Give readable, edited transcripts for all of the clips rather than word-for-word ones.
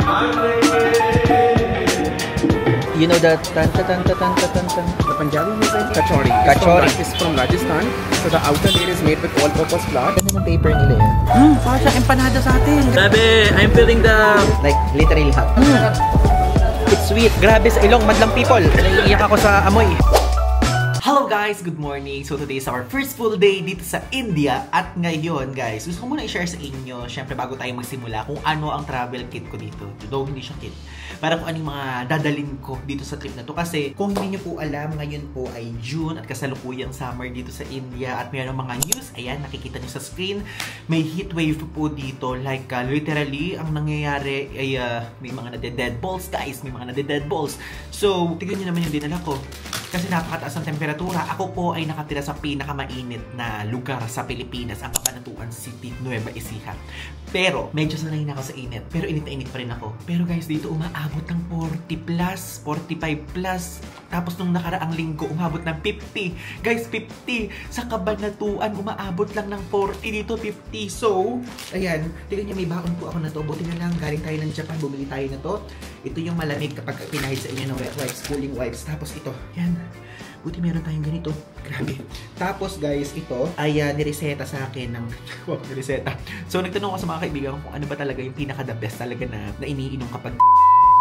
You know that tan tan tan tan tan tan tan. The Punjabi music, kachori. Kachori Is from Rajasthan. So the outer layer is made with all-purpose flour. Ano ng paper nila yan? Para siya empanada sa atin. Grabe, I'm feeling the like literally hot. It's sweet. Grabe sa ilong, madlang people. Naiiyak ako sa amoy. Hello guys! Good morning! So today is our first full day dito sa India. At ngayon guys, gusto ko muna i-share sa inyo, syempre bago tayo magsimula, kung ano ang travel kit ko dito. Though hindi siya kit. Para kung anong mga dadalin ko dito sa trip na to. Kasi kung hindi nyo po alam, ngayon po ay June at kasalukuyang summer dito sa India. At mayroong mga news, ayan, nakikita nyo sa screen. May heat wave po dito. Like literally, ang nangyayari ay may mga nade-dead balls guys. May mga nade-dead balls. So, tignan nyo naman yung dinala ko. Kasi napakataas ang temperatura. Ako po ay nakatira sa pinakamainit na lugar sa Pilipinas, ang Cabanatuan City, Nueva Ecija. Pero, medyo sanay na ako sa init. Pero init na init pa rin ako. Pero guys, dito umaabot ng 40 plus, 45 plus. Tapos nung nakaraang linggo, umabot ng 50. Guys, 50. Sa Cabanatuan, umaabot lang ng 40. Dito, 50. So, ayan. Tignan niyo, may baon po ako na to. Buti na lang, galing tayo ng Japan, bumili tayo na to. Ito yung malamig kapag pinahid sa inyo ng wet wipes, cooling wipes. Tapos ito, yan. Buti meron tayong ganito. Grabe. Tapos guys, ito ay nireseta sa akin ng wow, nireseta. So nagtanong ako sa mga kaibigan ko kung ano ba talaga yung pinaka the best talaga na iniinom kapag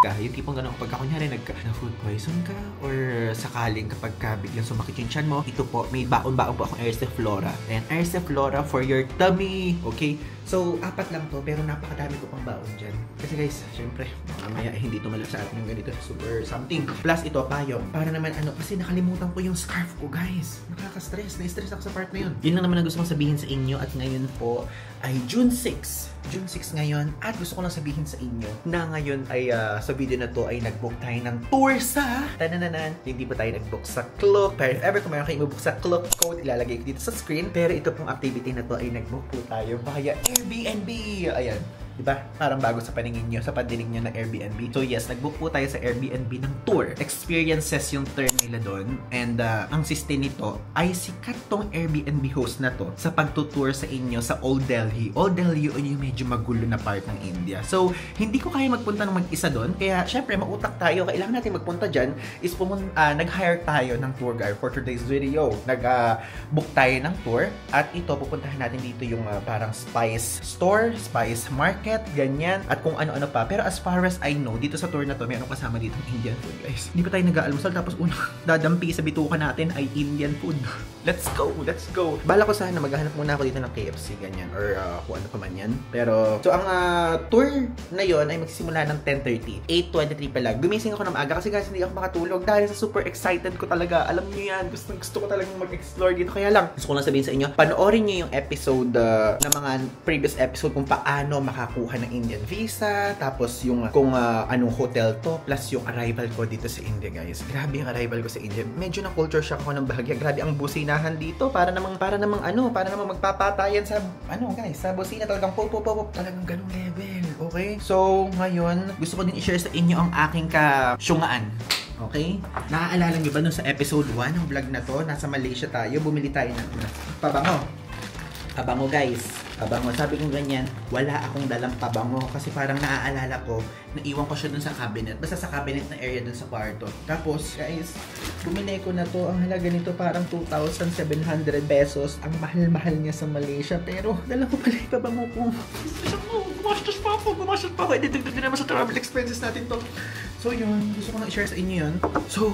ka. Yung tipong gano'n kapag kunyari nag-food poison ka or sakaling kapag biglang sumakit yung tiyan mo, ito po, may baon-baon po akong Airceflora. And Airceflora for your tummy. Okay? So, 4 lang to, pero napakadami ko pang baon dyan. Kasi guys, syempre, mamaya hindi tumala sa atin yung ganito, super something. Plus ito, payong. Para naman kasi nakalimutan ko yung scarf ko, guys. Nakaka-stress. Na-stress ako sa part na yun. Yun lang naman ang gusto kong sabihin sa inyo. At ngayon po ay June 6. June 6 ngayon. At gusto ko lang sabihin sa inyo na ngayon ay sa video na to ay nag-book tayo ng tour sa tanananan. Hindi pa tayo nag-book sa Klook. Pero if ever kung mayroon kayo i-book sa Klook code, ilalagay ko dito sa screen. Pero ito pong activity na to ay nag-book po tayo via Airbnb. Ayan. Diba? Parang bago sa paningin nyo, sa pandinig nyo ng Airbnb. So yes, nag-book po tayo sa Airbnb ng tour. Experiences yung term nila doon. And ang system nito ay sikat tong Airbnb host na to sa pagtutour sa inyo sa Old Delhi. Old Delhi yun yung medyo magulo na part ng India. So, hindi ko kaya magpunta ng mag-isa doon. Kaya, syempre, mautak tayo. Kailangan natin magpunta dyan is nag-hire tayo ng tour guide for today's video. Nag-book tayo ng tour. At ito, pupuntahan natin dito yung parang spice store, spice market, ganyan, at kung ano-ano pa. Pero as far as I know, dito sa tour na to, mayroong kasama dito ng Indian food, guys. Hindi pa tayo nag-aalmusal, tapos unang dadampi sa bituka natin ay Indian food. Let's go! Let's go! Bala ko sana, maghahanap muna ako dito ng KFC, ganyan, or kung ano pa man yan. Pero, so ang tour na yon ay magsisimula ng 10:30. 8:23 pala. Gumising ako ng maaga kasi guys, hindi ako makatulog dahil sa super excited ko talaga. Alam niyo yan, gusto ko talagang mag-explore dito. Kaya lang, gusto ko lang sabihin sa inyo, panoorin niyo yung episode na mga previous episode kung paano makakuha ng Indian visa, tapos yung kung anong hotel to, plus yung arrival ko dito sa India, guys. Grabe yung arrival ko sa India. Medyo na culture shock ako ng bahagya. Grabe ang businahan dito. Para namang magpapatayan sa guys, sa busina talagang pop, talagang ganung level. Okay? So, ngayon, gusto ko din i-share sa inyo ang aking kasyungaan. Okay? Naaalala niyo ba sa episode 1 ng vlog na to? Nasa Malaysia tayo, bumili tayo ng pabango. Pabango guys. Pabango. Sabi ko ganyan, wala akong dalang pabango kasi parang naaalala ko, naiwan ko siya dun sa cabinet. Basta sa cabinet na area dun sa kwarto. Tapos, guys, bumili ko na to. Ang halaga nito parang 2,700 pesos. Ang mahal-mahal niya sa Malaysia. Pero, dala ko pala yung pabango ko. Gumastos pa ako. Dito naman sa travel expenses natin to. So, yun. Gusto ko na i-share sa inyo yun. So,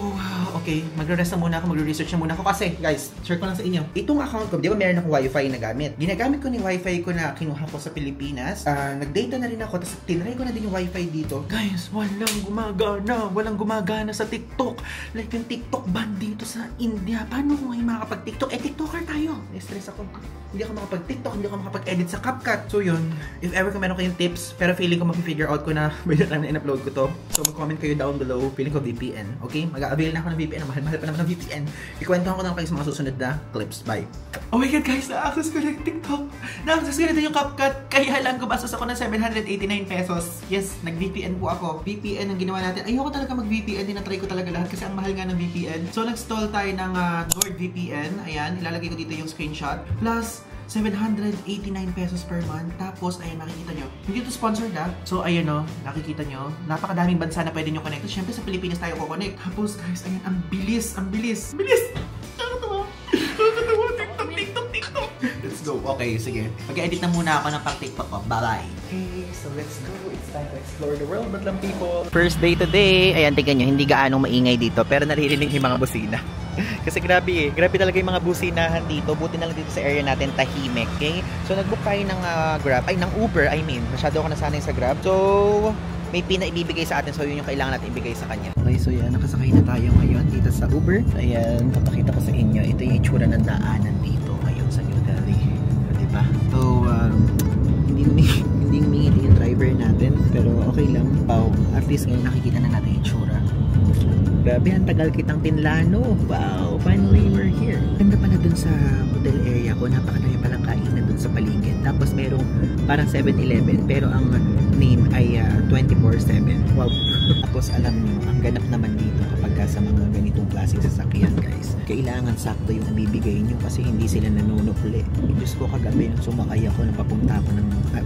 okay. Magre-rest na muna ako. Magre-research na muna ako. Kasi, guys, share ko lang sa inyo. Itong account ko, di ba meron akong wifi na gamit? Ginagamit ko ni wifi ko na kinuha ko sa Pilipinas. Nag-data na rin ako. Tapos, tinry ko na din yung wifi dito. Guys, walang gumagana sa TikTok. Like yung TikTok ban dito sa India. Paano ko ngayon makakapag-TikTok? TikToker tayo. Na-stress ako. Hindi ako makapag-TikTok. Hindi ako makapag-edit sa CapCut. So, yun. If ever ka meron kayong tips, pero feeling ko mag-figure out ko na by the time na in-upload ko to. So, mag-comment kayo down below. Feeling ko VPN. Okay? Mag-a-avail na ako ng VPN. Mahal-mahal pa naman ng VPN. Ikwentuhan ko na kayo sa mga susunod na clips. Bye. Oh my God, guys. Na-access ko na yung TikTok. Na-access ko na yung CapCut. Kaya lang gumastos ako ng 789 pesos. Yes, nag-VPN po ako. VPN ang ginawa natin. Ayoko talaga mag-VPN. Tinatry ko talaga lahat kasi ang mahal nga ng VPN. So, nag-stall tayo ng NordVPN. Ayan, ilalagay ko dito yung screenshot. Plus, 789 pesos per month. Tapos, ayan, makikita nyo. Hindi ito sponsored So, ayan o, nakikita nyo. Napakadaming bansa na pwede nyo connect. Siyempre, sa Pilipinas tayo ko-connect. Tapos, guys, ayan, ang bilis, ang bilis. Bilis! Nakakatawa. Nakakatawa. TikTok. Let's go. Okay, sige. Mag-edit na muna ako ng pang-TikTok ko. Bye-bye. Okay, so let's go. It's time to explore the world, madlang people. First day today. Ayan, tingnan nyo, hindi gaanong maingay dito. Pero naririnig yung mga busina. Kasi grabe grabe talaga yung mga businahan dito. Buti na lang dito sa area natin, tahimik, okay? So nag-book tayo ng Grab, ng Uber, masyado ako nasanay sa Grab. So may pinaibibigay sa atin, so yun yung kailangan natin ibigay sa kanya. Okay, so yan, nakasakay na tayo ngayon dito sa Uber. Ayan, papakita ko sa inyo, ito yung itsura ng daanan dito ngayon sa New Delhi. Diba? So, hindi humingiti yung driver natin, pero okay lang. At least ngayon nakikita na natin yung itsura. Grabe, ang tagal kitang tinlano. Wow, finally we're here. Ganda pala dun sa hotel area ko. Napakadami palang kainan dun sa paligid. Tapos merong parang 7-Eleven. Pero ang name ay 24/7. Wow. Tapos alam nyo, ang ganap naman dito kapag sa mga ganitong klaseng sasakyan, guys. Kailangan sakto yung nabibigay nyo kasi hindi sila nanunukli. Diyos ko, kagabi nung sumakay ako, napapunta ako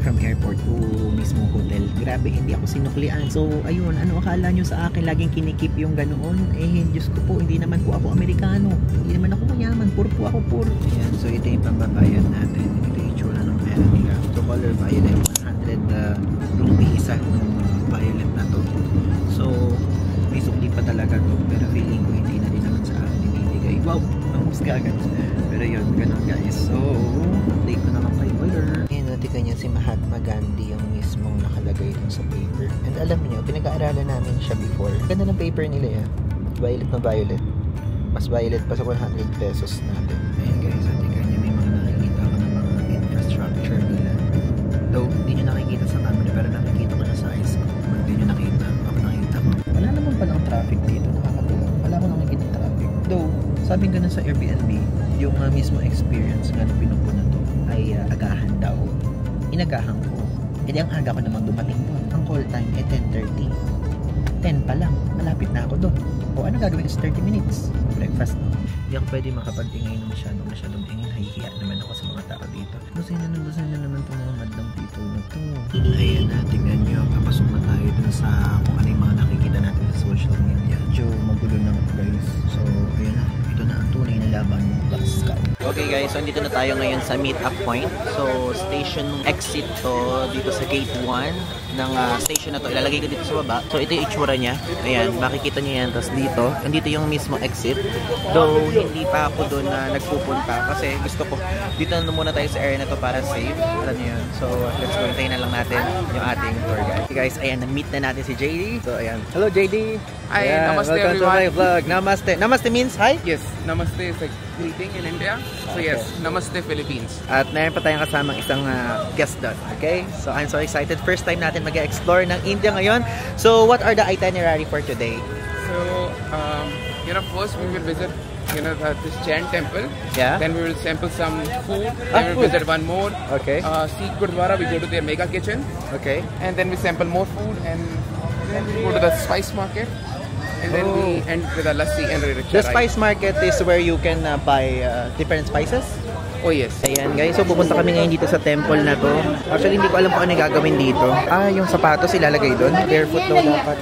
from airport to mismo hotel. Grabe, hindi ako sinuklian. So, ayun, ano akala nyo sa akin? Laging kinikip yung ganoon. Diyos ko po, hindi naman po ako Amerikano. Hindi naman ako mayaman. Puro po ako poor. Ayan, so ito yung pambabayad natin. Ito yung itsura ng pera nila. So, color violet, 100 rupee isa ng violet na to. So, may sukli pa talaga to. Pero feeling ko hindi na rin naman sa akin ibibigay. Wow! Namusga agad. Pero yun, ganun guys. So, update ko naman kay color. Ayan, natin niya si Mahatma Gandhi yung mismong nakalagay dun sa paper. And alam niyo, pinag-aaralan namin siya before. Ganda ng paper nila yan. Violet na violet. Mas violet pa sa 100 pesos natin. Ayan guys, natin niya may mga nakikita ko ng mga infrastructure nila. Though, hindi nyo nakikita sa camera, pero nakikita ko na sa eyes ko. Hindi nyo nakita, ako nakita ko. Wala naman palang traffic dito, nakakatuwa. Wala ko nakikita traffic. Though, sabing ganun sa Airbnb, yung mismo experience nga na pinupo na to ay agahan daw. Inagahan ko. Hindi ang aga ko naman dumating doon. Ang call time ay 10:30. 10 pa lang. Malapit na ako doon. O ano gagawin is 30 minutes. Breakfast no. Hindi ako pwede makapag-ingay na masyadong ingay. Nahihiya naman ako sa mga tao dito. Gusto na naman itong mga madlang people na to. Ayan na, tingnan nyo. Papasok na tayo dun sa kung ano yung mga nakikita natin sa social media. Medyo magulo na guys. So, ayan na. Ito na ang tunay na laban ng Black Sky. Okay guys, so dito na tayo ngayon sa meet-up point. So, station exit to dito sa gate 1 ng station na to. Ilalagay ko dito sa baba. So, ito yung itsura niya. Ayan, makikita niyo yan. Tapos dito, andito yung mismo exit. Though, hindi pa ako doon na nagpupunta. Kasi gusto ko, dito na muna tayo sa area na to para safe. Alam niyo yun. So, let's go. Hintayin na lang natin yung ating tour guide. Okay guys, ayan, na-meet na natin si JD. So, ayan. Hello JD! Hi, ayan, namaste welcome everyone. to my vlog. Namaste. Namaste means hi? Yes, namaste is like greeting in India. So Okay. yes, namaste Philippines. At meron pa tayong kasamang isang guest doon. Okay? So, I'm so excited. First time natin mag-explore ng India ngayon. So, what are the itinerary for today? So, first we will visit, this Jain temple. Yeah. Then we will sample some food. Ah, Then we will food. visit one more. Okay. Sikh Gurdwara, we go to their mega kitchen. Okay. And then we sample more food. And then we go to the spice market. And then we end with a lassi and a rickshaw The ride. spice market is where you can buy different spices? Oh yes. Ayan guys, so pupunta kami ngayon dito sa temple na to. Actually, hindi ko alam kung ano gagawin dito. Yung sapatos ilalagay doon. Barefoot daw dapat.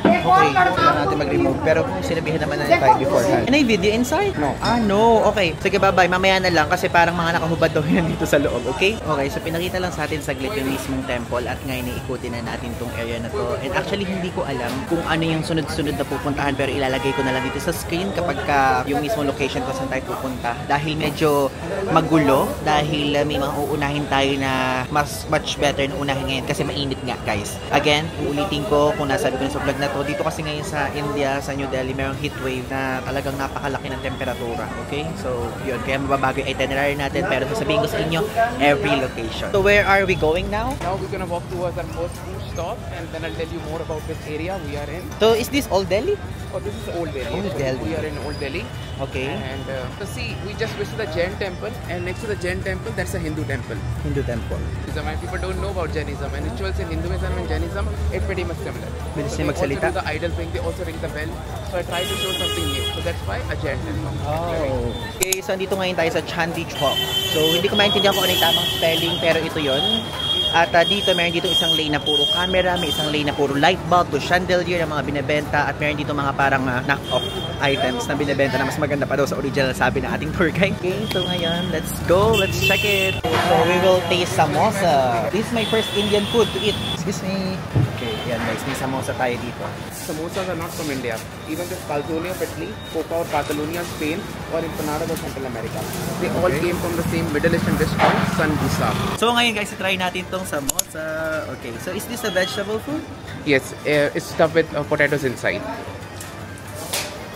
Okay, kailangan natin mag-remove. Pero sinabihan naman na tayo beforehand. Can I video inside? No. No. Okay. Sige, bye-bye. Mamaya na lang kasi parang mga nakahubad daw yan dito sa loob. Okay? Okay, so pinakita lang sa atin saglit yung mismong temple at ngayon iikutin na natin tong area na to. And actually, hindi ko alam kung ano yung sunod-sunod na pupuntahan pero ilalagay ko na lang dito sa screen kapag yung mismong location kung saan tayo pupunta. Dahil medyo magulo, dahil may mga uunahin tayo na much better na unahin ngayon kasi mainit nga, guys. Again, uulitin ko kung nasabi ko na sa vlog na to, dito kasi ngayon sa India, sa New Delhi, mayroong heat wave na talagang napakalaki ng temperatura. Okay? So, yun. Kaya mababago yung itinerary natin. Pero sasabihin ko sa inyo, every location. So, where are we going now? Now we're gonna walk towards our most stop and then I'll tell you more about this area we are in. So is this Old Delhi? Oh, this is Old Delhi. Old Delhi. We are in Old Delhi. Okay. And so see, we just visited the Jain temple, and next to the Jain temple, that's a Hindu temple. Hindu temple. And people don't know about Jainism, and rituals in Hinduism and Jainism, it's pretty much similar. Bilis So niya they also magsalita. do the idol thing, they also ring the bell. So I try to show something new. So that's why a Jain temple. Oh. Okay, so andito ngayon tayo sa Chandni Chowk. So hindi ko maintindihan kung ano yung tamang spelling, pero ito yon. At dito, meron dito isang lane na puro camera, may isang lane na puro light bulb, to chandelier na mga binebenta, at meron dito mga parang knock-off items na binebenta na mas maganda pa daw sa original, sabi ng ating tour guide. Okay, so ngayon, let's go, let's check it. So we will taste samosa. This is my first Indian food to eat. Excuse me. Okay, yan guys, may samosa tayo dito. Samosas are not from India. Even this calzone of Italy, coca or Catalonia, Spain, or Empanada of Central America. They all came from the same Middle Eastern dish called sangusa. So ngayon guys, try natin tong samosa. Okay, so is this a vegetable food? Yes, it's stuffed with potatoes inside.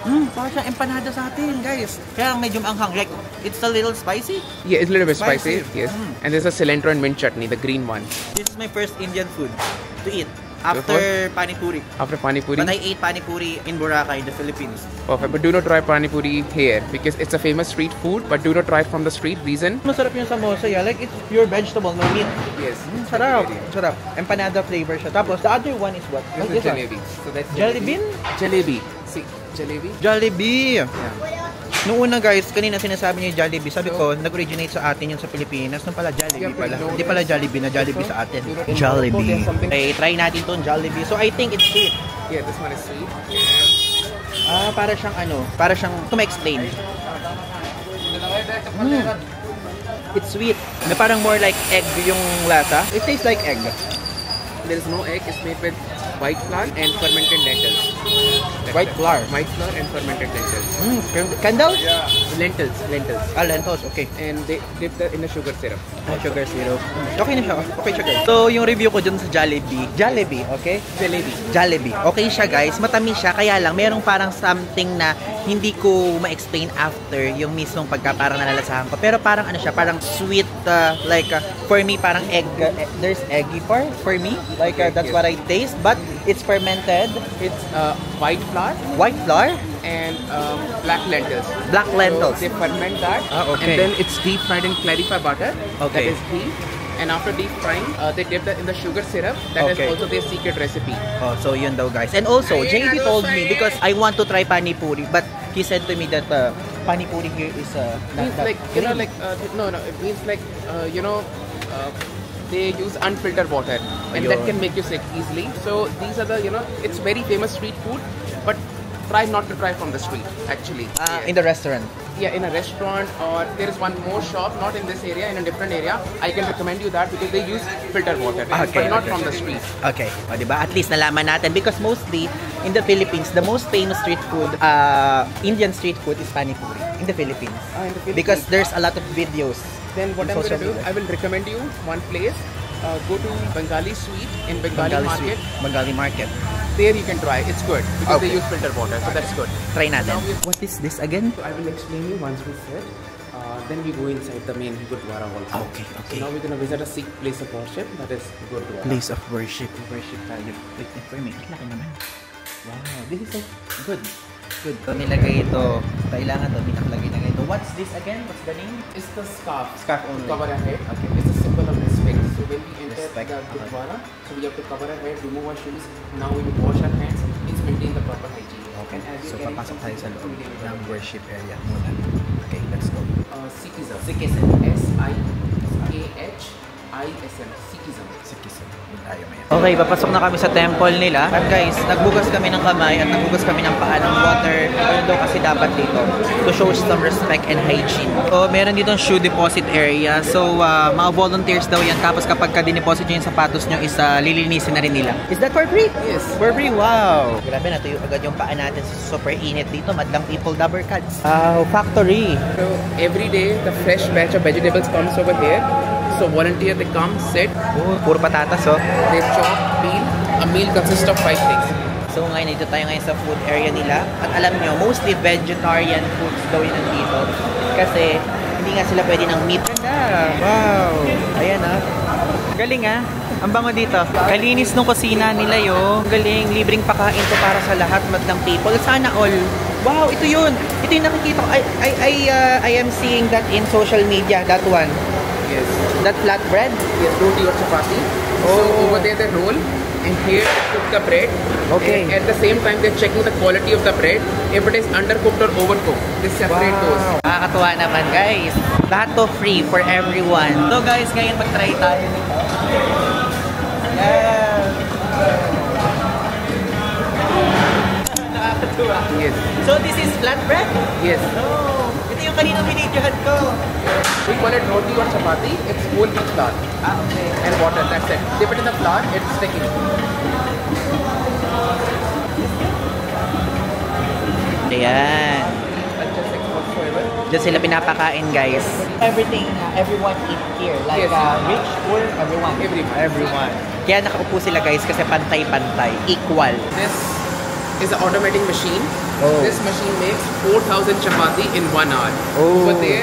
Parang siyang empanada sa atin, guys. Kaya medyo anghang. Like, it's a little spicy. Yeah, it's a little bit spicy. Spicy. Yes. And there's a cilantro and mint chutney, the green one. This is my first Indian food to eat after pani puri. After pani puri. But I ate pani puri in Boracay, in the Philippines. Perfect. But do not try pani puri here because it's a famous street food. But do not try it from the street. Reason? Masarap yung samosa, yeah. Like, it's pure vegetable, no meat. Yes. Sarap. Sarap. Empanada flavor siya. Tapos, the other one is what? This is jalebi. So that's Jalebi? Jalebi. See, jalebi. Jollibee. Yeah. Noong una guys, kanina sinasabi niyo yung Jollibee. Sabi ko, nag-originate sa atin yung sa Pilipinas. Nung pala Jollibee pala. Hindi pala Jollibee na Jollibee sa atin. Jollibee. Okay, try natin tong Jollibee. So I think it's sweet. Yeah, this one is sweet. Para siyang ano, para siyang, to explain. It's sweet. Na parang more like egg yung lasa. It tastes like egg. There is no egg. It's made with white flour and fermented lentils. White flour. White flour and fermented lentils. Candles? Lentils. Lentils, okay. And they dip that in the sugar syrup. Sugar syrup. Okay na siya. Okay siya guys. So yung review ko dun sa Jollibee. Jollibee, okay? Jollibee. Okay siya guys. Matamis siya. Kaya lang, merong parang something na hindi ko ma-explain after yung mismong pagka parang nalalasahan ko. Pero parang ano siya, parang sweet, like for me, parang egg, there's eggy for me. Like that's what I taste. But it's fermented. It's white flour and black lentils. Black lentils. So they ferment that, okay. and then it's deep fried in clarified butter. Okay. That is deep. And after deep frying, they dip that in the sugar syrup. That is also their secret recipe. Oh, so yun daw guys. And also, JD told me, because I want to try pani puri, but he said to me that pani puri here is means like no, it means like they use unfiltered water, and that can make you sick easily. So these are the it's very famous street food, but try not to try from the street actually. In the restaurant. Yeah, in a restaurant, or there is one more shop, not in this area, in a different area. I can recommend you that because they use filtered water, but not from the street. Okay, o diba? At least nalaman natin because mostly in the Philippines, the most famous street food, Indian street food is pani puri in the Philippines. Because there's a lot of videos. Then what I'm going to do, I will recommend you one place. Go to Bengali Sweet in Bengali Market. Bengali Market. There you can try. It's good because they use filtered water, so that's good. Try natin. What is this again? So I will explain you once we sit. Then we go inside the main Gurdwara also. Okay. So now we're gonna visit a Sikh place of worship, that is Gurdwara. Place of worship. Worship tayo. Wait for me. Laki naman. Wow, this is so good. Good. So nilagay ito. Kailangan to nakalagay na ito. What's this again? What's the name? It's the scarf. Scarf only. Cover our head. Okay. It's a symbol of respect. So when we enter Respect. the Gurdwara, so we have to cover our head, remove our shoes. Now we will wash our hands. It's maintain the proper hygiene. Okay. So papasok tayo sa loob ng worship area muna. Okay, let's go. Sikhism. Sikhism. S-I-K-H-I-S-M. Sikhism. Okay, papasok na kami sa temple nila. At guys, nagbugas kami ng kamay at nagbugas kami ng paa ng water. Ano daw kasi dapat dito? To show some respect and hygiene. So, meron dito shoe deposit area. So, mga volunteers daw yan. Tapos kapag ka-dineposit nyo yung sapatos nyo, is lilinisin na rin nila. Is that for free? Yes. For free? Wow! Grabe, natuyo agad yung paa natin. Super init dito. Madlang people, Dabber Cats. Factory. So, every day, the fresh batch of vegetables comes over here. So volunteer, they come, sit. Puro patatas, oh. They chop, peel. A meal consists of 5 things. So ngayon, dito tayo ngayon sa food area nila. At alam nyo, mostly vegetarian foods daw yun nandito. Kasi hindi nga sila pwede ng meat. Ganda! Wow! Ayan ah. Galing ah. Ang bango dito. Kalinis nung kusina nila yo. Galing, libreng pakain to para sa lahat madlang people. Sana all. Wow, ito yun. Ito yung nakikita ko. I am seeing that in social media, that one. Yes. That flatbread? Yes, roti or chapati. So over there they roll, and here they cook the bread. Okay. And at the same time they're checking the quality of the bread. If it is undercooked or overcooked, they separate those. Nakakatuwa naman guys. Lahat to free for everyone. So guys, ngayon mag-try tayo nito. Yeah. Nakakatuwa. Yes. So this is flatbread? Yes. Oh, ito yung kanina binidyohan ko. We call it roti or chapati. It's whole wheat flour. Okay. And water, that's it. Dip it in the flour, it's sticky. Ayan. That's just whatsoever. Diyan sila pinapakain guys. Everything, everyone eat here. Like Yes. rich, poor, everyone. Everyone. Kaya nakaupo sila guys kasi pantay-pantay. Equal. This is an automatic machine. Oh. This machine makes 4,000 chapati in 1 hour. Oh. Over there,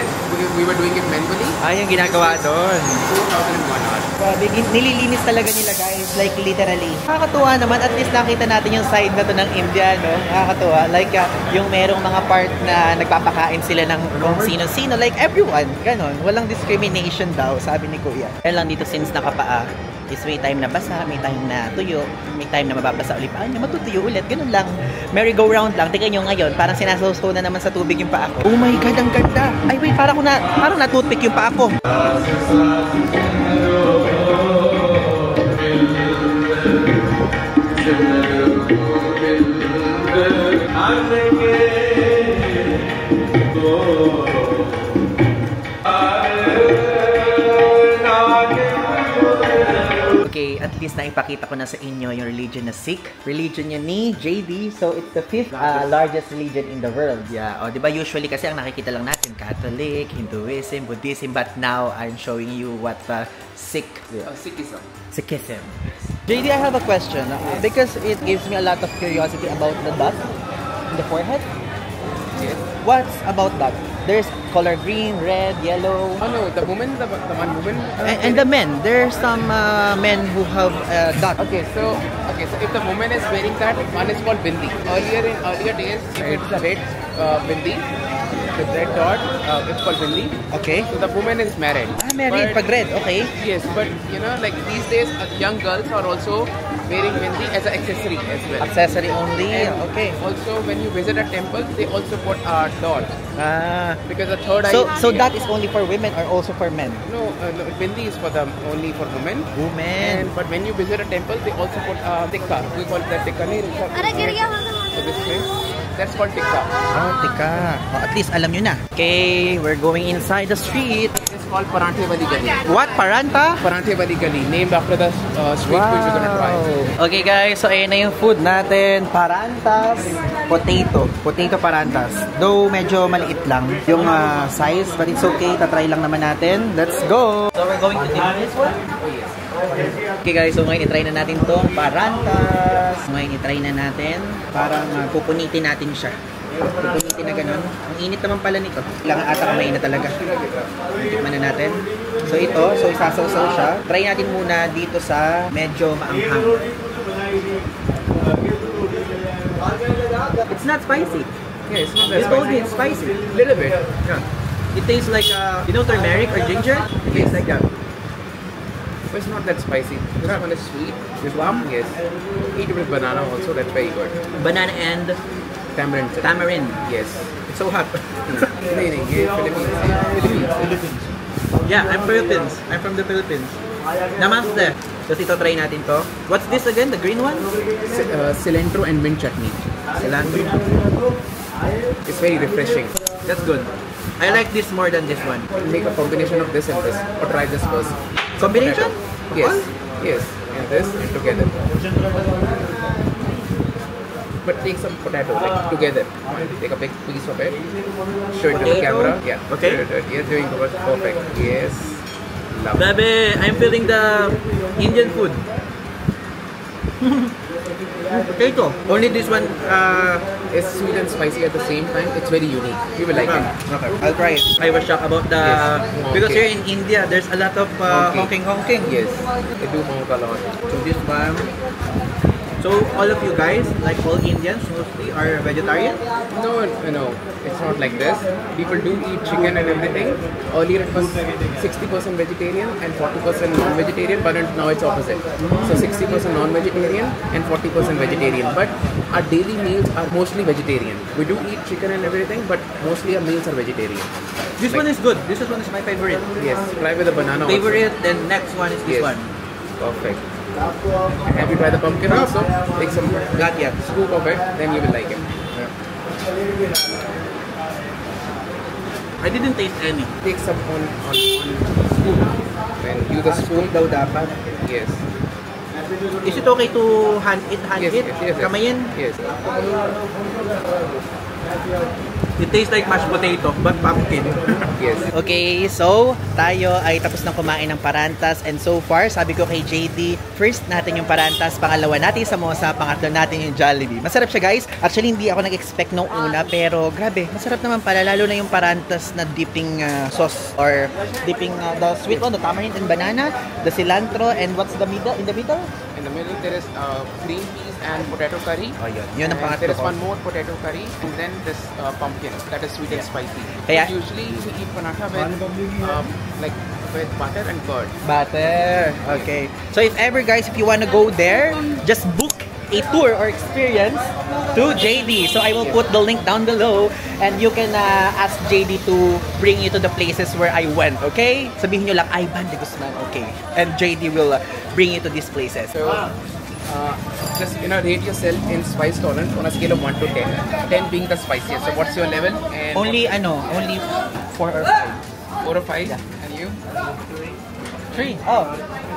we were doing it manually. Ay, yung ginagawa doon. 4,000 in 1 hour. Grabe, nililinis talaga nila guys, like literally. Nakakatuwa naman, at least nakita natin yung side na to ng India, no? Nakakatuwa. Like, yung merong mga part na nagpapakain sila ng kung sino-sino, like everyone, ganon. Walang discrimination daw, sabi ni Kuya. Kaya lang dito since nakapaa, is may time na basa, may time na tuyo, may time na mababasa ulit paa niya, matutuyo ulit, ganun lang. Merry-go-round lang. Tingnan nyo ngayon, parang sinasawsaw na naman sa tubig yung paa ko. Oh my God, ang ganda! Ay wait, parang na-toothpick yung paa ko. Okay, at least naipakita ko na sa inyo yung religion na Sikh. Religion niya ni JD. So, it's the 5th largest religion in the world. Yeah. O, diba usually kasi ang nakikita lang natin, Catholic, Hinduism, Buddhism. But now, I'm showing you what Sikh. Sikhism. Sikhism. JD, I have a question. Because it gives me a lot of curiosity about the dot in the forehead. Yes. What's about that? There's color green, red, yellow. Oh no, the one woman. And the men, there's some men who have dot. Okay, so if the woman is wearing that, one is called bindi. Earlier days, if it's a red bindi, with red dot, it's called bindi. Okay. So the woman is married. Married, pag red, okay. Yes, but you know, like these days, young girls are also wearing bindi as an accessory as well. Accessory only, And okay. Also, when you visit a temple, they also put a dot. Because the third eye. So that is only for women or also for men? No, bindi is for only for women. Women. But when you visit a temple, they also put tikka. We call that tikka. So this way, that's called tikka. Oh, tikka. Oh, at least alam nyo na. Okay, we're going inside the street. It's called Paranthe Wali Gali. What? Paranta? Paranthe Wali Gali, named after the street food we're gonna try. Okay guys, so ayan na yung food natin. Parantas, potato. Potato parantas. Though medyo maliit lang yung size, but it's okay. Tatry lang naman natin. Let's go! So we're going to do this one? Oh yes. Okay guys, so ngayon itry na natin tong parantas. Ngayon itry na natin. Parang pupunitin natin siya. Pupunitin na ganun. Ang init naman pala nito. Kailangan ata kamay na talaga. Tikman na natin. So ito, so isasawsaw siya. Try natin muna dito sa medyo maanghang. It's not spicy. Yeah, it's not that You told me spicy. it's spicy. Little bit. Yeah. It tastes like, you know turmeric or ginger? It tastes like that. But it's not that spicy. This one is sweet. This one, yes. Eat it with banana also. That's very good. Banana and Tamarind. tamarind. Yes. It's so hot. Philippines. Yeah, I'm Philippines. I'm from the Philippines. Namaste. So ito try natin to. What's this again? The green one? Cilantro and mint chutney. Cilantro. It's very refreshing. That's good. I like this more than this one. Make a combination of this and this. Or try this first. Combination? Yes. Yes. And this and together. But take some potato like together. Take a big piece of it. Show it to the camera. Yeah. Okay. You're doing perfect. Yes. Love. Grabe, I'm feeling the Indian food. Potato. Only this one. It's sweet and spicy at the same time. It's very unique. You will like it. Okay, I'll try it. I was shocked about the because here in India there's a lot of honking. Yes, they do honk a lot. So this one. So all of you guys, like all Indians, mostly are vegetarian? No, it's not like this. People do eat chicken and everything. Earlier it was 60% vegetarian and 40% non-vegetarian, but now it's opposite. So 60% non-vegetarian and 40% vegetarian. But our daily meals are mostly vegetarian. We do eat chicken and everything, but mostly our meals are vegetarian. This one is good. This one is my favorite. Yes, try with the banana. Favorite, also. Then next one is this one. Perfect. Have you tried the pumpkin also? Take some not yet. Scoop of it, then you will like it. Yeah. I didn't taste any. Take some on scoop. Then use the spoon. Daw dapat. Yes. Is it okay to eat hand yes, it? Yes. Kamayin? Yes. It tastes like mashed potato, but pumpkin. Yes. Okay, so tayo ay tapos ng kumain ng parantas and so far, sabi ko kay JD, first natin yung parantas, pangalawa natin yung samosa, pangatlo natin yung Jollibee. Masarap siya guys. Actually, hindi ako nag-expect nung una, pero grabe, masarap naman pala, lalo na yung parantas na dipping sauce or dipping the sweet one, the tamarind and banana, the cilantro, and what's the middle? In the middle? In the middle there is green peas and potato curry. Oh, yun ang pangatlo. There is one more potato curry and then this pumpkin that is sweet and spicy. Kaya, usually we eat paratha with butter and curd. Butter. Okay. So if ever guys, if you want to go there, just book a tour or experience to JD. So I will put the link down below and you can ask JD to bring you to the places where I went. Okay? Sabihin nyo lang, Ivan de Guzman. Okay. And JD will bring you to these places. So, just rate yourself in spice tolerance on a scale of 1 to 10. 10 being the spiciest. So what's your level? And only 4 or 5. 4 or 5? Yeah. And you? 3. Oh,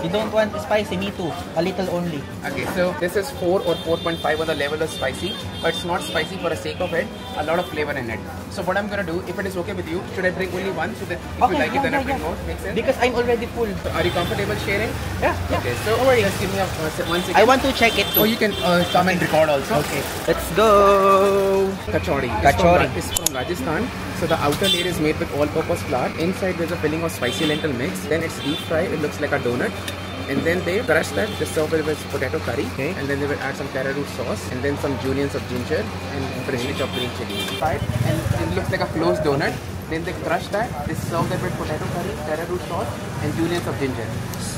you don't want spicy? Me too. A little only. Okay, so this is 4 or 4.5 on the level of spicy, but it's not spicy for the sake of it. A lot of flavor in it. So what I'm gonna do, if it is okay with you, should I bring only one so that if you like it, then I bring more? Makes sense? Because I'm already full. So are you comfortable sharing? Yeah. Okay, so just give me 1 second. I want to check it too. Oh, you can come and record also. Okay. Let's go. Kachori. Kachori. It's from Rajasthan. So the outer layer is made with all-purpose flour. Inside there's a filling of spicy lentil mix. Then it's deep fried. It looks like a donut. And then they crush that, they serve it with potato curry. Okay. And then they will add some carrot sauce. And then some julienne of ginger and freshly chopped green chili. Fried. And it looks like a closed donut. Then they crush that. They serve that with potato curry, carrot sauce and julienne of ginger.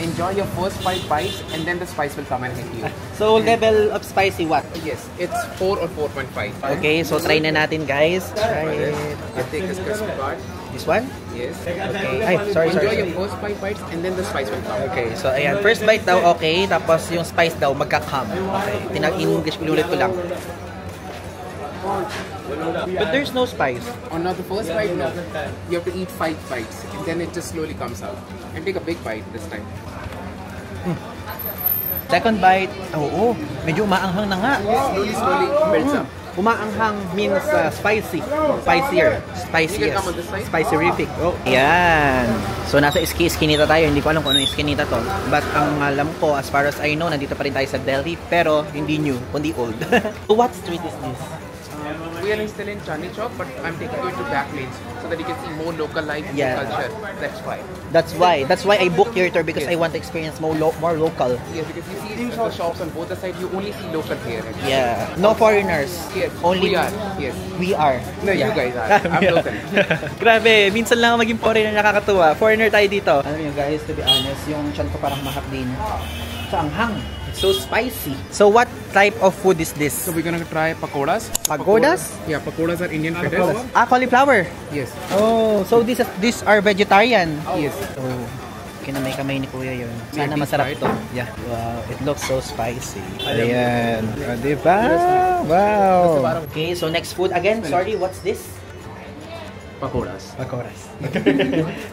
Enjoy your first 5 bites and then the spice will come and hit you. So level of spicy what? Yes, it's 4 or 4.5. Okay, so try na natin guys. Try it. I'll take this crispy part. This one? Yes. Okay. Ay, sorry. Enjoy your first 5 bites and then the spice will come. Okay, so ayan. First bite daw okay, tapos yung spice daw magka-come. Okay. In-English ulit ko lang. But there's no spice. On the first bite, no. You have to eat 5 bites and then it just slowly comes out. And take a big bite this time. Second bite, oo, medyo umaanghang na nga. Slowly builds up. Umaanghang means spicy. Spicier. Spiciest. Spicerific. Oh. Ayan. So nasa Eskinita tayo. Hindi ko alam kung ano Eskinita to. But ang alam ko, as far as I know, nandito pa rin tayo sa Delhi. Pero hindi new, kundi old. So what street is this? We are still in Chandni Chowk, but I'm taking you to back lanes so that you can see more local life and culture. That's why. That's why I booked your tour because I want to experience more local. Yes, because you see the shops on both the sides, you only see local here. Yeah. No foreigners. Yes. Only we are. Yes. We are. No, you guys are. I'm local. Grabe, minsan lang maging foreigner nakakatuwa. Foreigner tayo dito. Alam niyo guys, to be honest, yung chan ko parang mahak din. Sa anghang. It's so spicy. So what type of food is this? So we're gonna try pakoras. Pagodas? Yeah, pakoras are Indian fetish. Cauliflower. Yes. Oh, so these are vegetarian. Yes. Oh. Kinamay kamay ni Kuya yun. Sana masarap to. Yeah. Wow, it looks so spicy. Ayan. O, diba? Wow. Okay, so next food again. Sorry, what's this? Pakoras. Pakoras.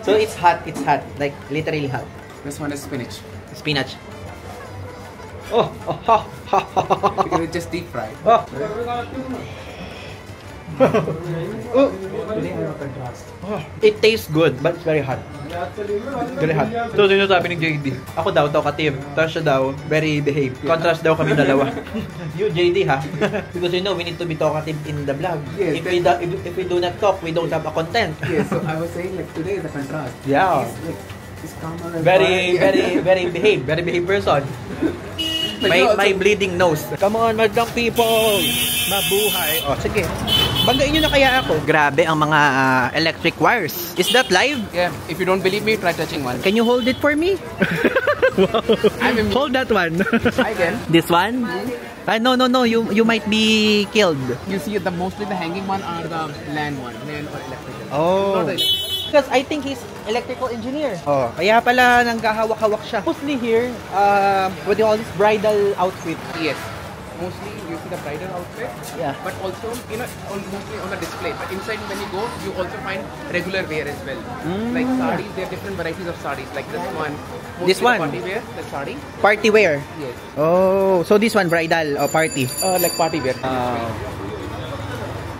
So it's hot. It's hot. Like literally hot. This one is spinach. Spinach. Oh, because it's just deep fried. Oh. Oh. It tastes good, but it's very hot. Very hot. So, sino sabi ni JD? Ako daw, talkative. Tapos siya daw, very behave. Contrast daw kami dalawa. You, JD, ha? Because you know, we need to be talkative in the vlog. Yes, If we do not talk, we don't have a content. Yes, so I was saying like today is a contrast. Yeah. He's calmer and Very behave person. My bleeding nose. Come on, madlang people! Mabuhay! O, sige. Banggain nyo na kaya ako. Grabe ang mga electric wires. Is that live? Yeah, if you don't believe me, try touching one. Can you hold it for me? Wow. Hold that one. I can. This one? No. You might be killed. You see, mostly the hanging one are the land or electrical. Oh. Not the Because I think he's electrical engineer. Oh, kaya pala nanggahawak-hawak siya. Mostly here, what do you call this? Bridal outfit. Yes. Mostly you see the bridal outfit. Yeah. But also, mostly on the display. But inside when you go, you also find regular wear as well. Like sarees, there are different varieties of sarees. Like this one. This one? Party wear, the saree. Party wear? Yes. Oh, so this one bridal or party? Like party wear.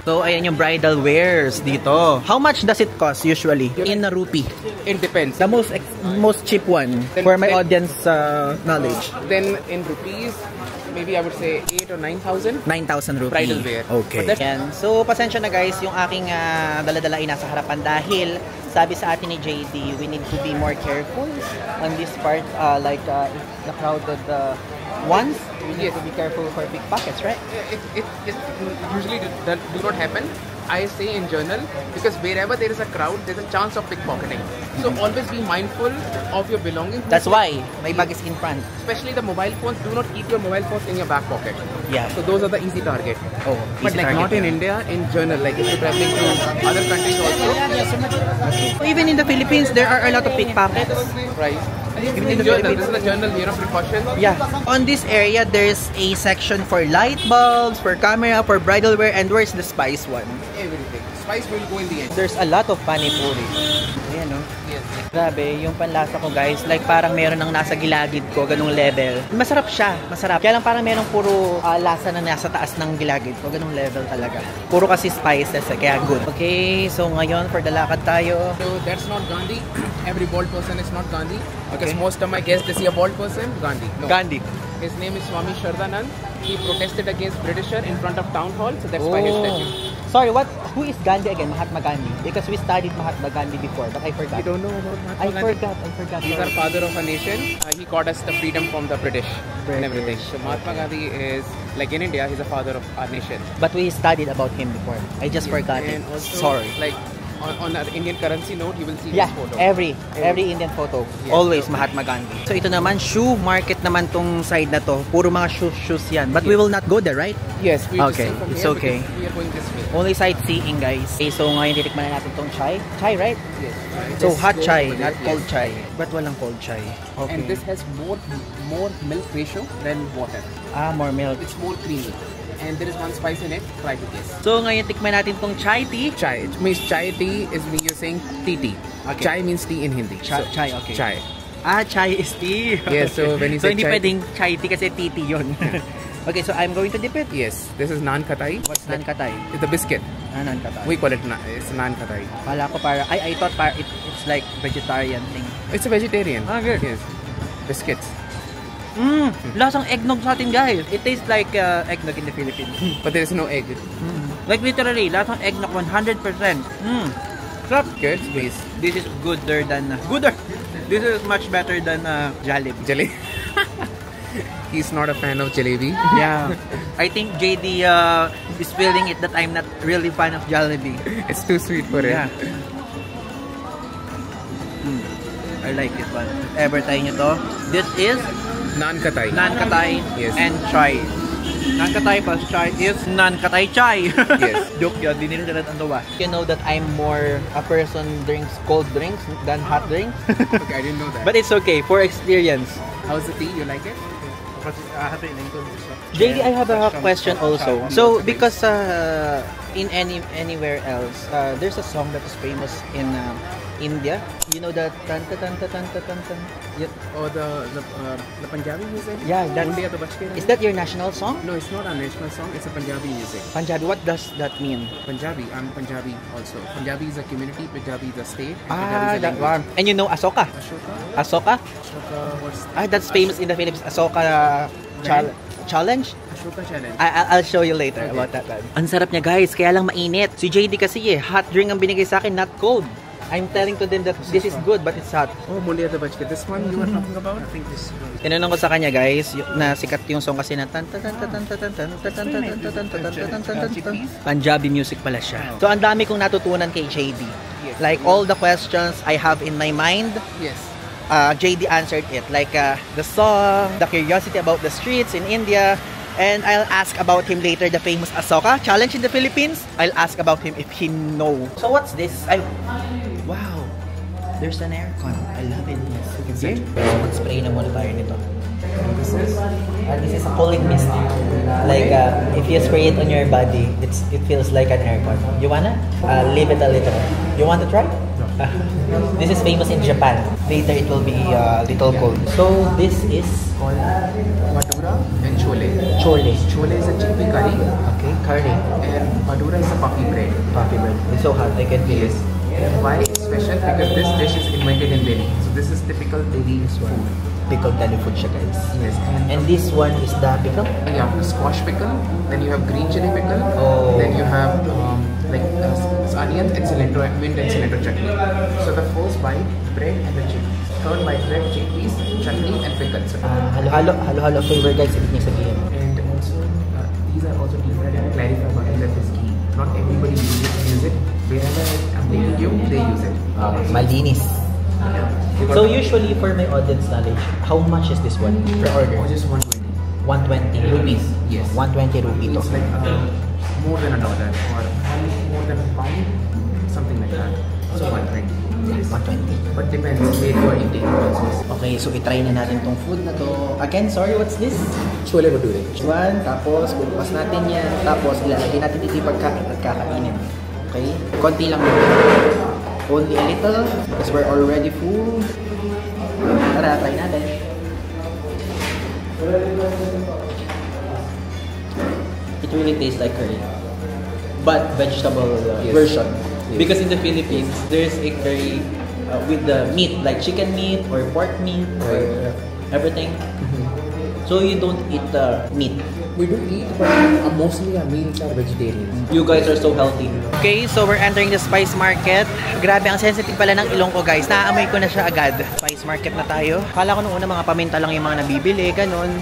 So, ayan yung bridal wears dito. How much does it cost usually? In a rupee? It depends. The most cheap one for my audience knowledge. Then in rupees, maybe I would say 8 or 9,000. 9,000 rupees. Bridal wear. Okay. Yan. So, pasensya na guys, yung aking dala-dala ay nasa harapan dahil sabi sa atin ni JD, we need to be more careful on this part, like the crowded ones. We need to be careful for pickpockets, right? It usually do not happen. I say in journal because wherever there is a crowd, there's a chance of pickpocketing. So always be mindful of your belongings. That's why my bag is in front. Especially the mobile phones. Do not keep your mobile phones in your back pocket. Yeah. So those are the easy target. Oh, but like not in India, in journal. Like if you're traveling to other countries also. Even in the Philippines, there are a lot of pickpockets. Right. Even in the journal, this is the journal, precaution. Yeah. On this area, there's a section for light bulbs, for camera, for bridal wear, and where's the spice one? Everything. Spice will go in the end. There's a lot of panipuri. Ayan, no? Yes. Grabe, yung panlasa ko guys, like parang meron ng nasa gilagid ko, ganung level. Masarap siya, masarap. Kaya lang parang merong puro lasa na nasa taas ng gilagid ko, ganung level talaga. Puro kasi spices, kaya good. Okay, so ngayon for the lakad tayo. So that's not Gandhi. Every bald person is not Gandhi. Because most of my guests, they see a bald person, Gandhi. No. Gandhi. His name is Swami Shraddhanand. He protested against Britisher in front of town hall, so that's why his statue. Sorry, who is Gandhi again? Mahatma Gandhi. Because we studied Mahatma Gandhi before, but I forgot. You don't know about Mahatma Gandhi? I forgot. He's our father of a nation. He got us the freedom from the British and everything. So Mahatma Gandhi is, like in India, he's a father of our nation. But we studied about him before. I just forgot it. And also, Sorry. Like on the Indian currency note, you will see Yeah, his photo. every Indian photo. Yes. Always Mahatma Gandhi. So ito naman, shoe market naman tong side na to. Puro mga shoes yan. But we will not go there, right? Yes, we Okay, just from it's here okay. We are going this way. Only sightseeing, guys. Okay, so ngayon titikman na natin tong chai. Chai, right? Yes. So Just hot go chai, over not there. cold Yes. chai. But walang cold chai. Okay. And this has more milk ratio than water. More milk. It's more creamy. And there is one spice in it. Try to guess. So ngayon tikman natin tong chai tea. Chai. It means chai tea is when you're saying tea. Okay. Chai means tea in Hindi. Chai, So, chai, okay. Chai. Chai is tea. Yes, so when you So say hindi chai- pwedeng chai tea kasi tea yun. Okay, so I'm going to dip it. Yes. This is naan khatai. What's naan katay? It's a biscuit. Naan katay. We call it it's naan khatai. Kala ko I thought it's like vegetarian thing. It's a vegetarian. Good. Yes. Biscuits. Lasang eggnog sa atin, guys. It tastes like eggnog in the Philippines. But there is no egg. Like literally, lasang eggnog 100%. Sarap. Good. Please. This is gooder. This is much better than Jollibee. Jalebi. He's not a fan of jalebi. Yeah. I think JD is feeling it that I'm not really fan of Jollibee. It's too sweet for him. Yeah. I like this one. If ever try nyo to. This is Naan khatai. Naan Katay Yes. and chai. Naan Katay plus chai is Naan Katay chai. Yes. Joke yun, di nila ang dawa. You know that I'm more a person drinks cold drinks than hot drinks. Okay, I didn't know that. But it's okay, for experience. How's the tea? You like it? JD, I have a question also. So, because in anywhere else, there's a song that is famous in India. You know the tan tan tan tan tan tan tan. Or the Punjabi music? Yeah, that's... Mundiya to Bachke Rahe. Is that your national song? No, it's not our national song. It's a Punjabi music. Punjabi, what does that mean? Punjabi. I'm Punjabi also. Punjabi is a community. Punjabi is a state. And Ah, Punjabi is a that language. one. And you know Asoka? Ashoka? Asoka? Ashoka, what's That's famous in the Philippines. Asoka challenge? Ashoka challenge? I'll show you later about that. Ang sarap niya guys, kaya lang mainit. Si JD kasi hot drink ang binigay sa akin, not cold. I'm telling to them that this is good but it's hot. Oh, Mundiya to Bachke. This one you were talking about? I think this one. Tinanong ko sa kanya guys, na sikat yung song kasi na tan tan tan tan tan tan tan tan tan tan tan tan tan. Punjabi music pala siya. So ang dami kong natutunan kay JD. Like all the questions I have in my mind, Yes. JD answered it. Like the song, the curiosity about the streets in India. And I'll ask about him later, the famous Asoka challenge in the Philippines. I'll ask about him if he know. So what's this? Wow. There's an aircon. I love it. Yes, you can see. Mag-spray na muna tayo nito. This This is a cooling mist. Like if you spray it on your body, it feels like an aircon. You wanna? Leave it a little. You want to try? This is famous in Japan. Later it will be a little cold. So this is called Madura and Chole. chole. Chole is a chickpea curry Okay, curry. and Madura is a puffy bread. Coffee bread. It's so hot. I can feel it. Why it's special? Because this dish is invented in Delhi. So this is typical Delhi food. Pickled Delhi food siya guys. Yes. And this one is the pickle? You have squash pickle, then you have green chili pickle, Oh. then you have onion and cilantro, mint and cilantro chutney. So the first bite, bread and the chickpeas. Third bite, bread, chickpeas, chutney and pickle. So, Halo-halo flavor guys, ibig niya sabihin. and also, these are also deep fried and clarify butter that is key. Not everybody use it. Wherever I'm taking you, they use it. Malinis. So usually for my audience knowledge, how much is this one per order? Or just 120. 120 rupees. Yes. 120 rupees to. It's like more than $1 or more than £1, something like that. So 120. Yes. 120. But depends where you are eating also. Okay, so itry na natin tong food na to. Again, sorry, what's this? Chole bhature. One, tapos bubukas natin yan. Tapos ilalagay natin dito yung pagkain at kakainin. Okay? Konti lang dito. Only a little because we're already full. Tara, try natin. It really tastes like curry, but vegetable version. Yes. Because in the Philippines, there's a curry with the meat, like chicken meat or pork meat or everything. So you don't eat the meat. We do eat, but mostly our meals are vegetarian. You guys are so healthy. Okay, so we're entering the spice market. Grabe, ang sensitive pala ng ilong ko guys. Naaamoy ko na siya agad. Spice market na tayo. Kala ko nung una mga paminta lang yung mga nabibili, ganun.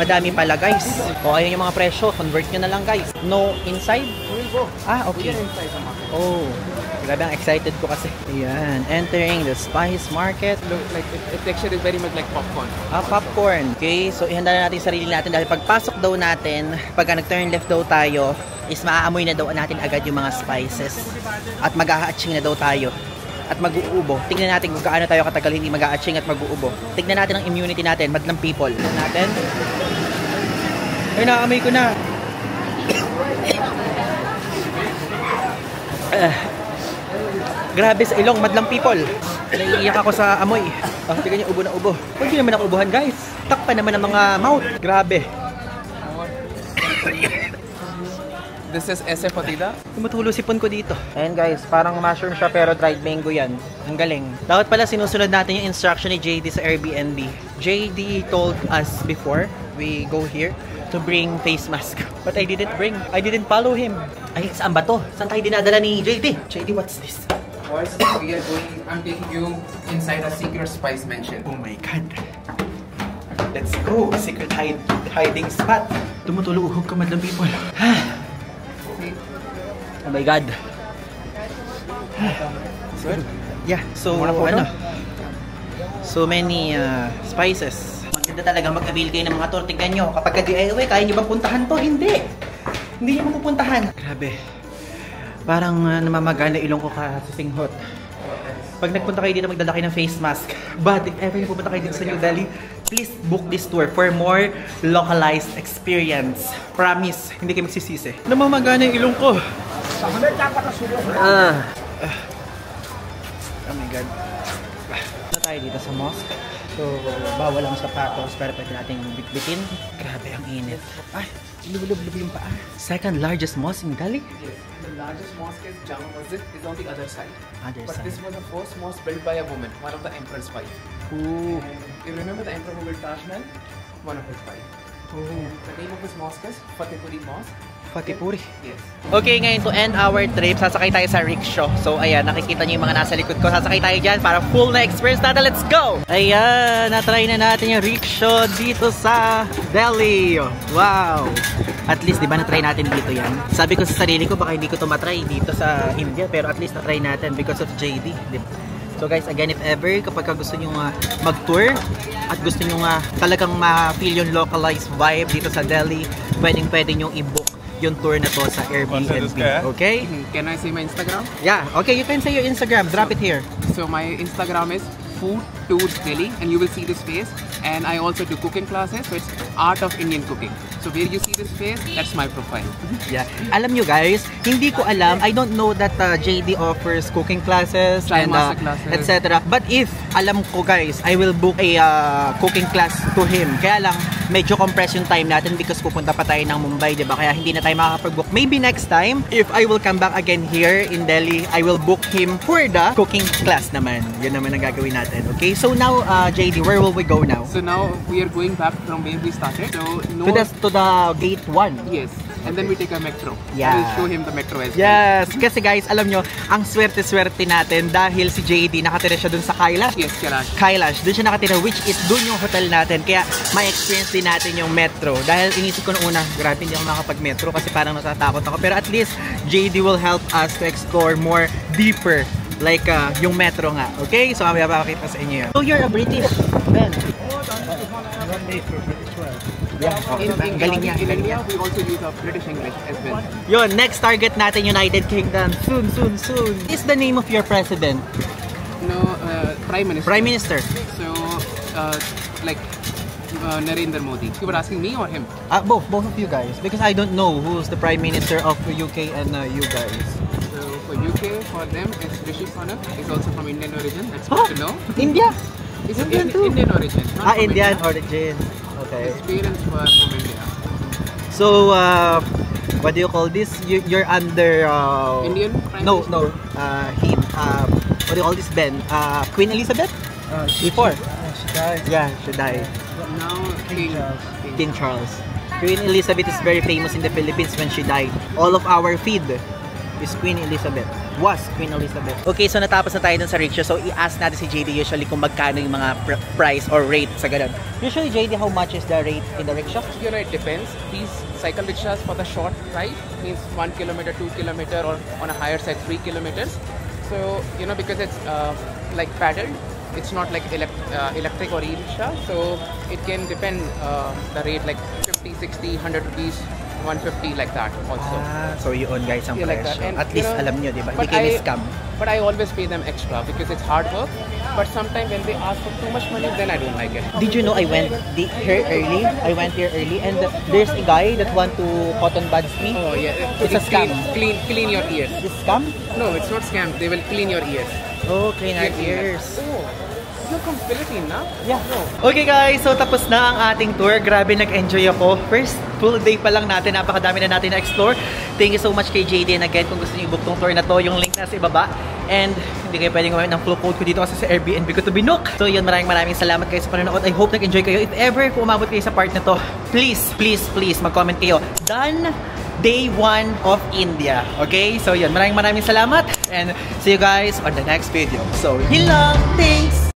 Madami pala guys. O ayun yung mga presyo. Convert nyo na lang guys. No inside? Ah, okay. Oh, grabe, ang excited ko kasi. Ayan, entering the spice market. Look, like the texture is very much like popcorn. Ah, popcorn. Okay, so ihanda na natin yung sarili natin dahil pagpasok daw natin, pagka nag-turn left daw tayo, is maaamoy na daw natin agad yung mga spices. At mag-a-atching na daw tayo. At mag-uubo. Tingnan natin kung gaano tayo katagal hindi mag-a-atching at mag-uubo. Tignan natin ang immunity natin, madlang people. Tignan natin. Ay, naamoy ko na. Grabe sa ilong, madlang people. Naiiyak ako sa amoy. Tignan niyo, ubo na ubo. Huwag niyo naman ako ubuhan guys. Takpan naman ang mga mouth. Grabe. This is SF Fatida. Tumutulo sipon ko dito. Ayan guys, parang mushroom siya pero dried mango yan. Ang galing. Dapat pala sinusunod natin yung instruction ni JD sa Airbnb. JD told us before we go here to bring face mask. But I didn't bring. I didn't follow him. Ay, saan ba to? Saan tayo dinadala ni JD? JD, what's this? Boys, we are going. I'm taking you inside a secret spice mansion. Oh my god. Let's go. Secret hiding spot. Tumutulo uhog ka, madlang people. Oh my god. Good? Yeah, so ano? So many spices. Maganda talaga mag-avail kayo ng mga tour. Tignan nyo, kapag ka-DIY, kaya nyo bang puntahan to? Hindi. Hindi nyo mapupuntahan. Grabe. Parang namamagana ilong ko kasisinghot. Pag nagpunta kayo dito, magdala kayo ng face mask. But if ever pupunta kayo dito sa New Delhi, please book this tour for more localized experience. Promise, hindi kayo magsisisi. Namamagana yung ilong ko. Oh my God. Na tayo dito sa mosque. So, bawal ang sapatos pero pwede nating bitbitin. Grabe ang init. Ay, lubog-lubog yung paa. Second largest mosque in Delhi? Yes. The largest mosque is Jama Masjid is on the other side. But this was the first mosque built by a woman, one of the emperor's wife. Ooh. You remember the emperor who built Taj Mahal? One of his wife. Ooh. The name of his mosque is Fatehpuri Mosque. Fatehpuri. Yes. Okay, ngayon to end our trip, sasakay tayo sa rickshaw. So, ayan, nakikita niyo yung mga nasa likod ko. Sasakay tayo dyan para full na experience natin. Let's go! Ayan, natry na natin yung rickshaw dito sa Delhi. Wow! At least, di ba, natry natin dito yan? Sabi ko sa sarili ko, baka hindi ko to matry dito sa India. Pero at least natry natin because of JD. So guys, again, if ever, kapag gusto nyo mag-tour at gusto nyo talagang ma-feel yung localized vibe dito sa Delhi, pwedeng-pwede nyo i-book yung tour na to sa Airbnb. Okay? Can I say my Instagram? Yeah, okay, you can say your Instagram. Drop it here. So my Instagram is Food Tours Delhi, and you will see this face. And I also do cooking classes, so it's Art of Indian Cooking. So where you see this face, that's my profile. Yeah. Alam nyo guys, hindi ko alam. I don't know that JD offers cooking classes and etc. But if alam ko guys, I will book a cooking class to him. Kaya lang medyo compress yung time natin because pupunta pa tayo ng Mumbai, diba? Kaya hindi na tayo makakapag-book. Maybe next time, if I will come back again here in Delhi, I will book him for the cooking class naman. Yun naman ang gagawin natin. Okay? So now, JD, where will we go now? So now we are going back from where we started. So to the gate 1. Yes. And then we take a metro. Yeah. We'll show him the metro as well. Yes. Kasi guys, alam nyo, ang swerte-swerte natin dahil si JD nakatira siya dun sa Kailash. Yes, Kailash. Kailash. Dun siya nakatira, which is dun yung hotel natin. Kaya ma-experience din natin yung metro. Dahil inisip ko noong una, grabe hindi ako makakapag-metro kasi parang natatakot ako. Pero at least, JD will help us to explore more deeper. Like yung metro nga. Okay? So, mamaya pakita sa inyo yun. So, you're a British, Ben. Yeah, in India, we also use a British English as well. Yun, next target natin, United Kingdom. Soon. What is the name of your president? No, Prime Minister. Prime Minister. So, like Narendra Modi. You were asking me or him? Both of you guys. Because I don't know who's the Prime Minister of the UK and you guys. So, for UK, for them, it's Rishi Sunak. He's also from Indian origin. That's good to know. India? He's Indian origin. Indian origin. Okay. His parents were from India. So, what do you call this? You're under Indian Prime Minister? No. Him. What do you call this, Ben? Queen Elizabeth? Before. She died. Yeah, she died. But now King Charles. Queen Elizabeth is very famous in the Philippines when she died. All of our feed is Queen Elizabeth. Was Queen Elizabeth. Okay, so natapos na tayo dun sa rickshaw. So, i-ask natin si JD usually kung magkano yung mga price or rate sa ganun. Usually, JD, how much is the rate in the rickshaw? You know, it depends. These cycle rickshaws for the short ride means 1 kilometer, 2 kilometer, or on a higher side 3 kilometers. So, you know, because it's like paddled, it's not like electric or e-rickshaw. So, it can depend the rate like 50, 60, 100 rupees. 150 like that also. So yun guys ang like presyo. And, at least know, alam nyo, di ba? Hindi kayo scam. But I always pay them extra because it's hard work. But sometimes when they ask for too much money, then I don't like it. Did you know I went here early? I went here early and there's a guy that want to cotton buds me. Oh yeah. It's a scam. Clean your ears. It's scam? No, it's not scam. They will clean your ears. Oh, clean our ears. Oh. You're from Philippines, na? Yeah. Okay guys, so tapos na ang ating tour. Grabe, nag-enjoy ako. First full day pa lang natin. Napakadami na natin na-explore. Thank you so much kay JD. And again, kung gusto niyo i-book tong tour na to, yung link nasa ibaba. And hindi kayo pwedeng gumamit ng flow code ko dito kasi sa Airbnb ko to binook. So yun, maraming salamat kayo sa panonood. I hope nag-enjoy kayo. If ever kung umabot kayo sa part na to, please mag-comment kayo. Done Day 1 of India. Okay? So yun, maraming salamat. And see you guys on the next video. So yun lang. Thanks!